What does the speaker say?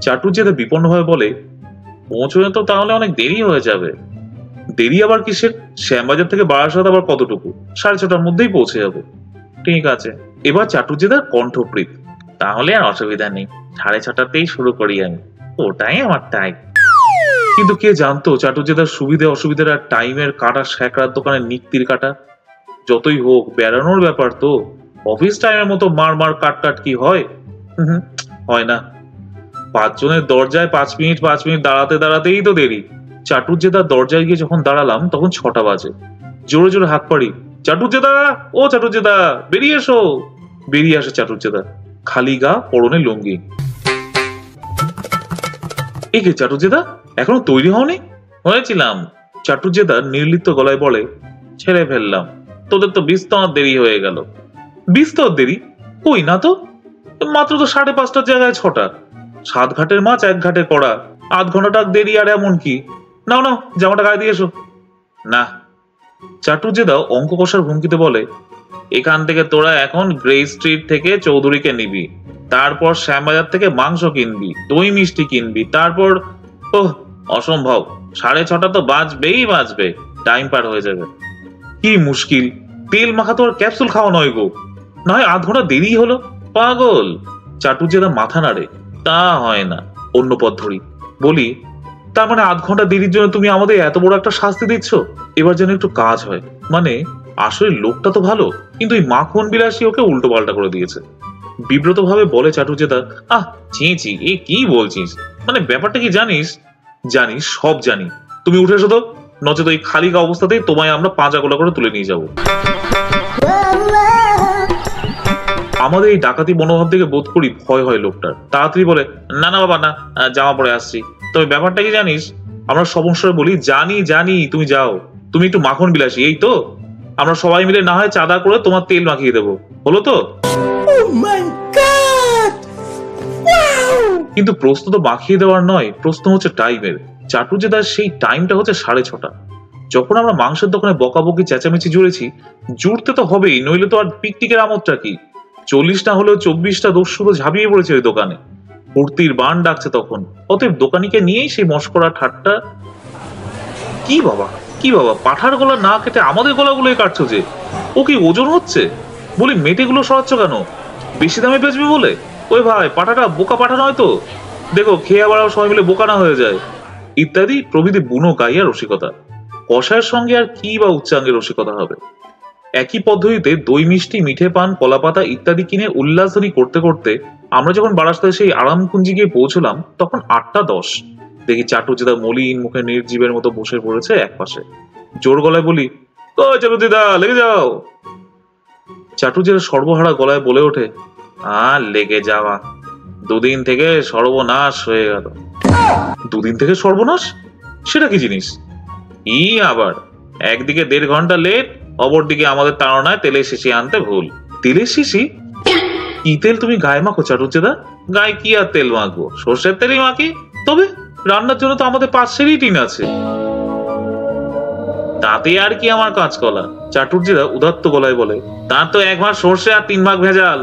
চাটুজ্জেদা বিপন্নভাবে বলে, পৌঁছতে তো তাহলে অনেক দেরি হয়ে যাবে। দেরি আবার কিসের? শ্যামবাজার থেকে বারাসাত আবার কতটুকু? 6:30টার মধ্যেই পৌঁছে যাবে। ঠিক আছে। এবার চাটুজ্জেদার কণ্ঠপ্রীত, তাহলে আর অসুবিধা নেই, 6:30টাতেই শুরু করি আমি, ওটাই আমার টাইম। কিন্তু কে জানতো চাটুজ্জেদার সুবিধে অসুবিধার আর টাইমের কাটা স্যাকরার দোকানের নিক্তির কাটা। যতই হোক বেড়ানোর ব্যাপার তো, অফিস টাইমের মতো মার মার কাট কাট কি হয়? হয় না। 5 জনের দরজায় 5 মিনিট দাঁড়াতে দাঁড়াতেই তো দেরি। চাটুজ্জেদার দরজায় গিয়ে যখন দাঁড়ালাম তখন 6টা বাজে। জোরে জোরে হাত পাড়ি, চাটুজ্জেদা, ও চাটুজ্জেদা, বেরিয়ে এসো। বেরিয়ে আসে চাটুজ্জেদা, খালি গা, পরনে লুঙ্গি। একে চাটুজ্জেদা, এখনো তৈরি হওনি? হয়েছিলাম। চাটুজ্জেদা নির্লিপ্ত গলায় বলে, ছেড়ে ফেললাম, তোদের তো বিস্তর দেরি হয়ে গেল। বিস্তর দেরি? কই না তো, মাত্র তো 5:30টার জায়গায় 6টা। 7 ঘাটের মাছ 1 ঘাটে কড়া, আধ ঘন্টাটা দেরি আর এমন কি? নাও নাও, জামাটা গায়ে দিয়ে এসো। না। চাটুজ্জেদাও অঙ্ক কষার ভঙ্গিতে বলে, এখান থেকে তোরা এখন গ্রে স্ট্রিট থেকে চৌধুরীকে নিবি, তারপর শ্যামবাজার থেকে মাংস কিনবি, দই মিষ্টি কিনবি, তারপর ওহ অসম্ভব, 6:30টা তো বাজবেই বাজবে, টাইম পার হয়ে যাবে। কি মুশকিল, তেল মাখা তো আর ক্যাপসুল খাওয়া নয় গো, না হয় আধ ঘন্টা দেরি হলো। পাগল। চাটুজ্জেদা মাথা নাড়ে, তা হয় না, অন্য পথ ধরি। বলি, তার মানে আধ ঘন্টা দেরির জন্য তুমি আমাদের এত বড় একটা শাস্তি দিচ্ছ? এবার যেন একটু কাজ হয়। মানে আসলে লোকটা তো ভালো, কিন্তু এই মাখন বিলাসী ওকে উল্টো পাল্টা করে দিয়েছে। বিব্রত ভাবে বলে চাটুজ্জেদা, আহ ছি ছি, এ কি বলছিস? মানে ব্যাপারটা কি জানিস? জানি, সব জানি। তুমি উঠে এসো তো, নচেত ওই খালি গা অবস্থাতেই তোমায় আমরা পাঁজা গোলা করে তুলে নিয়ে যাব। আমাদের এই ডাকাতি মনোভাব থেকে বোধ করি ভয় হয় লোকটার। তাড়াতাড়ি বলে, না না বাবা না, জামা পরে আসছি। তবে ব্যাপারটা কি জানিস? আমরা সমস্যায় বলি, জানি জানি, তুমি যাও, তুমি একটু মাখন বিলাসী, এই তো। আমরা সবাই মিলে না হয় চাঁদা করে তোমার তেল মাখিয়ে দেবো, হলো তো? কিন্তু প্রশ্ন তো মাখিয়ে দেওয়ার নয়, প্রশ্ন হচ্ছে টাইমের। চাটুজ্জেদার সেই টাইমটা হচ্ছে 6:30। যখন আমরা মাংসের দোকানে বকাবকি চেঁচামেচি জুড়েছি, জুড়তে তো হবেই, নইলে তো আর পিকনিকের আমোদটা কি? 40 না হলেও 24টা দস্যু ঝাঁপিয়ে পড়েছে ওই দোকানে, ফুর্তির বান ডাকছে তখন। অতএব দোকানিকে নিয়েই সেই মস্করা ঠাট্টা। কি বাবা, কি বাবা, পাঠার গলা না কেটে আমাদের গলাগুলোই কাটছো যে? ও কি ওজন হচ্ছে? বলি, মেটেগুলো সরাচ্ছ কেন? বেশি দামে বেচবে বলে? ওই ভাই, পাঠাটা বোকা পাঠা নয় তো, দেখো খেয়ে আবার সবাই মিলে বোকা না হয়ে যায়। ইত্যাদি প্রভৃতি বুনো গাইয়া রসিকতা। কষায়ের সঙ্গে আর কি বা উচ্চাঙ্গের রসিকতা হবে? একই পদ্ধতিতে দই মিষ্টি, মিঠে পান, কলাপাতা ইত্যাদি কিনে উল্লাসধ্বনি করতে করতে আমরা যখন বারাসাতে সেই আরামকুঞ্জি গিয়ে পৌঁছলাম, তখন 8:10। দেখি চাটুজ্জেদা মলিন মুখে নির্জীবের মতো বসে পড়েছে এক পাশে। জোর গলায় বলি, ও চাটুজ্জেদা, লেগে যাও। চাটুজ্জেদা সর্বহারা গলায় বলে ওঠে, লেগে যাওয়া, 2 দিন থেকে সর্বনাশ হয়ে গেল। 2 দিন থেকে সর্বনাশ? সেটা কি জিনিস? ই আবার, একদিকে 1.5 ঘন্টা লেট, অপরদিকে আমাদের তাড়নায় তেলের শিশি আনতে ভুল। তেলের শিশি? কি তেল তুমি গায়ে মাখো চাটুজ্জেদা? গায়ে কি আর তেল মাখবো, সর্ষের তেলই মাখি। তবে রান্নার জন্য তো আমাদের 5 টিন আছে, তাতে আর কি আমার কাজ কলা? চাটুজ্জেদা উদাত্ত গলায় বলে, তার তো 1 ভাগ সর্ষে আর 3 ভাগ ভেজাল।